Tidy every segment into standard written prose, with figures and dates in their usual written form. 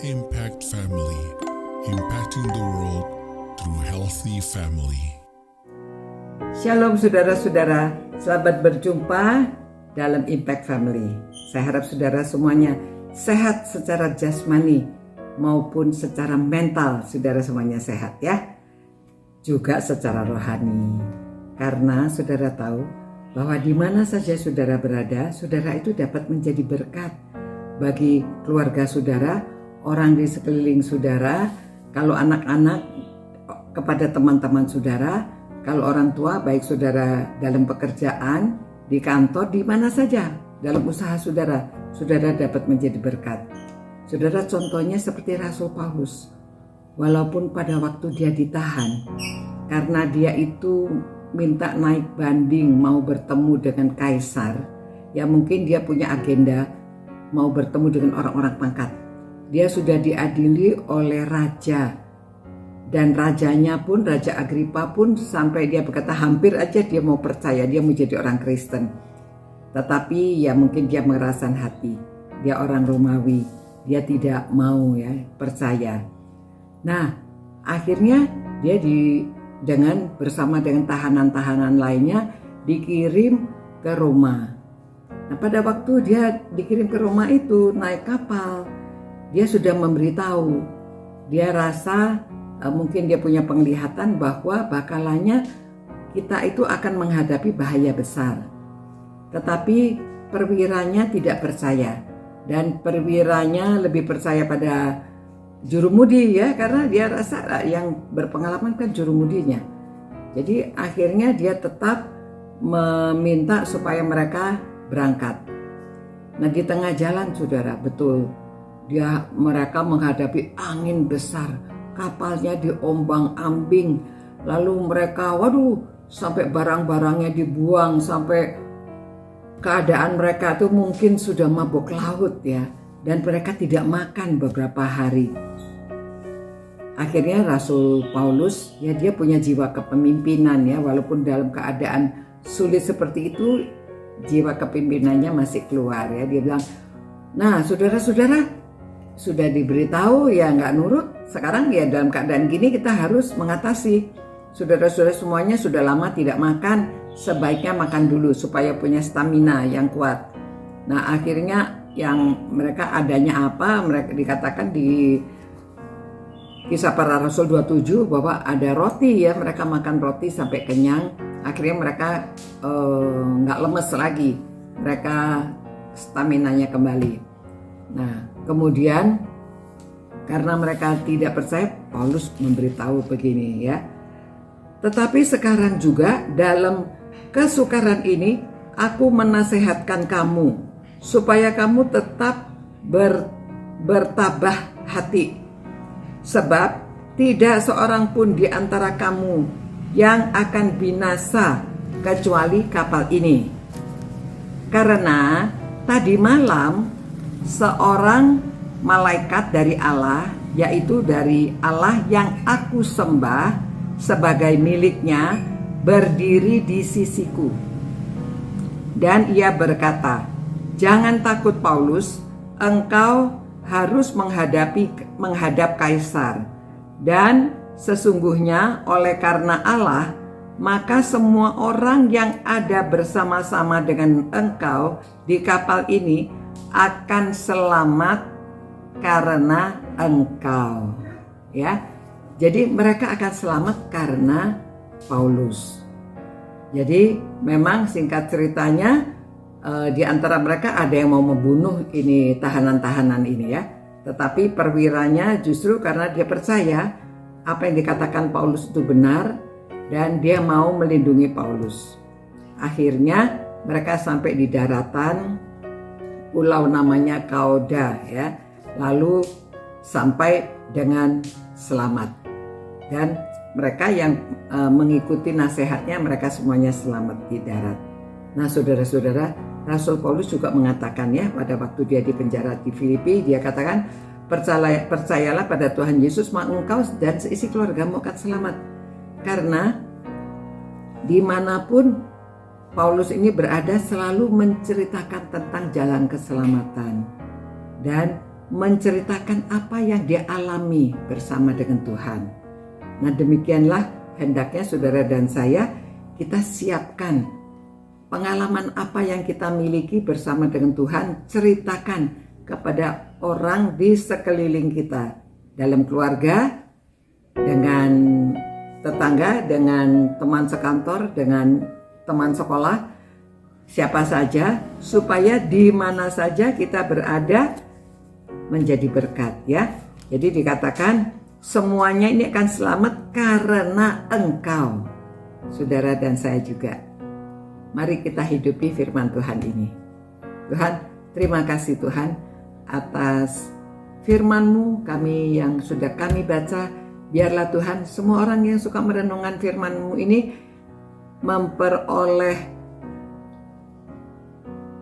Impact Family, impacting the world through healthy family. Shalom saudara-saudara, selamat berjumpa dalam Impact Family. Saya harap saudara semuanya sehat secara jasmani maupun secara mental, saudara semuanya sehat ya. Juga secara rohani. Karena saudara tahu bahwa di mana saja saudara berada, saudara itu dapat menjadi berkat bagi keluarga saudara, orang di sekeliling saudara, kalau anak-anak kepada teman-teman saudara, kalau orang tua baik saudara dalam pekerjaan, di kantor, di mana saja, dalam usaha saudara, saudara dapat menjadi berkat. Saudara contohnya seperti Rasul Paulus, walaupun pada waktu dia ditahan, karena dia itu minta naik banding mau bertemu dengan kaisar, ya mungkin dia punya agenda mau bertemu dengan orang-orang pangkat. Dia sudah diadili oleh raja, dan rajanya pun, Raja Agripa pun sampai dia berkata hampir aja dia mau percaya, dia mau jadi orang Kristen. Tetapi ya mungkin dia mengerasan hati, dia orang Romawi, dia tidak mau ya percaya. Nah akhirnya dia bersama dengan tahanan-tahanan lainnya dikirim ke Roma. Nah pada waktu dia dikirim ke Roma itu naik kapal, dia sudah memberitahu, dia rasa mungkin dia punya penglihatan bahwa bakalannya kita itu akan menghadapi bahaya besar. Tetapi perwiranya tidak percaya, dan perwiranya lebih percaya pada jurumudi ya, karena dia rasa yang berpengalaman kan jurumudinya. Jadi akhirnya dia tetap meminta supaya mereka berangkat. Nah di tengah jalan saudara, betul mereka menghadapi angin besar, kapalnya diombang-ambing, lalu mereka sampai barang-barangnya dibuang, sampai keadaan mereka itu mungkin sudah mabuk laut ya, dan mereka tidak makan beberapa hari. Akhirnya Rasul Paulus ya dia punya jiwa kepemimpinan ya, walaupun dalam keadaan sulit seperti itu jiwa kepemimpinannya masih keluar ya. Dia bilang, nah saudara-saudara sudah diberitahu ya nggak nurut, sekarang ya dalam keadaan gini kita harus mengatasi. Saudara-saudara semuanya sudah lama tidak makan, sebaiknya makan dulu supaya punya stamina yang kuat. Nah akhirnya yang mereka adanya apa, mereka dikatakan di Kisah Para Rasul 27 bahwa ada roti ya, mereka makan roti sampai kenyang. Akhirnya mereka nggak lemes lagi, mereka staminanya kembali. Nah kemudian karena mereka tidak percaya, Paulus memberitahu begini ya. Tetapi sekarang juga dalam kesukaran ini aku menasehatkan kamu supaya kamu tetap bertabah hati. Sebab tidak seorang pun di antara kamu yang akan binasa kecuali kapal ini. Karena tadi malam seorang malaikat dari Allah, yaitu dari Allah yang aku sembah sebagai miliknya, berdiri di sisiku. Dan ia berkata, jangan takut Paulus, engkau harus menghadap kaisar. Dan sesungguhnya oleh karena Allah, maka semua orang yang ada bersama-sama dengan engkau di kapal ini akan selamat karena engkau ya. Jadi mereka akan selamat karena Paulus. Jadi memang singkat ceritanya di antara mereka ada yang mau membunuh ini tahanan-tahanan ini ya. Tetapi perwiranya justru karena dia percaya apa yang dikatakan Paulus itu benar dan dia mau melindungi Paulus. Akhirnya mereka sampai di daratan pulau namanya Kauda ya, lalu sampai dengan selamat, dan mereka yang mengikuti nasihatnya mereka semuanya selamat di darat. Nah saudara-saudara, Rasul Paulus juga mengatakan ya pada waktu dia di penjara di Filipi, dia katakan percayalah pada Tuhan Yesus maka engkau dan seisi keluargamu akan selamat. Karena dimanapun Paulus ini berada selalu menceritakan tentang jalan keselamatan. Dan menceritakan apa yang dia alami bersama dengan Tuhan. Nah, demikianlah hendaknya saudara dan saya kita siapkan pengalaman apa yang kita miliki bersama dengan Tuhan, ceritakan kepada orang di sekeliling kita, dalam keluarga, dengan tetangga, dengan teman sekantor, dengan teman sekolah, siapa saja, supaya di mana saja kita berada menjadi berkat, ya. Jadi dikatakan semuanya ini akan selamat karena Engkau, saudara dan saya juga. Mari kita hidupi firman Tuhan ini. Tuhan, terima kasih Tuhan atas firman-Mu kami yang sudah kami baca. Biarlah Tuhan semua orang yang suka merenungkan firman-Mu ini memperoleh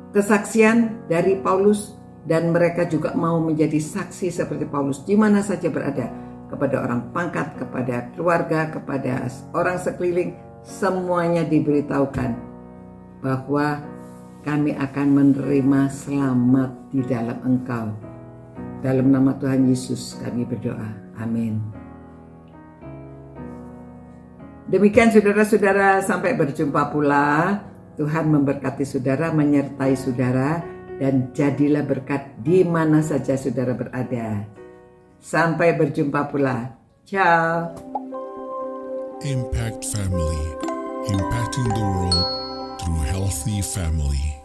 kesaksian dari Paulus, dan mereka juga mau menjadi saksi seperti Paulus di mana saja berada, kepada orang pangkat, kepada keluarga, kepada orang sekeliling, semuanya diberitahukan bahwa kami akan menerima selamat di dalam Engkau. Dalam nama Tuhan Yesus kami berdoa. Amin. Demikian saudara-saudara, sampai berjumpa pula. Tuhan memberkati saudara, menyertai saudara, dan jadilah berkat di mana saja saudara berada. Sampai berjumpa pula. Ciao. Impact Family, impacting the world through healthy family.